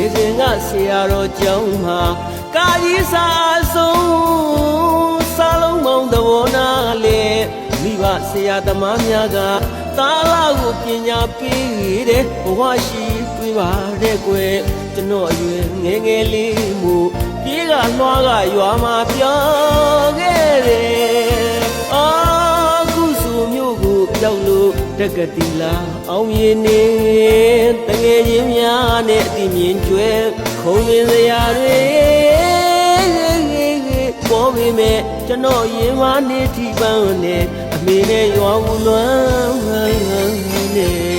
ေစဉ်ကဆရာတော်ကျောင်းမှာကာကြီးစာဆုံးစာလုံးပေါင်းသဘောနာလေမိဘဆရာသမားများကသာလာကိုပညာပေးတဲ့ဘဝရှိတွေ့ပါတဲ့ကွယ်ကျွန်တော်အရွယ်ငယ်ငယ်လေးမှုပြေးကလွှားကရွာမှာပြောင်းခဲ့တယ်အခုဆိုမျိုးကိုပြောက်လို့တက္ကတိလာအောင်မြင်နေတငယ်ချင်းများနဲ့အတိမြင်ကျွဲခုံးရင်းစရာတွေပေါ်ပေမဲ့ကျွန်တော်ရင်မနေထိပန်းနဲ့အမေနဲ့ရွာဦးလွမ်းနေ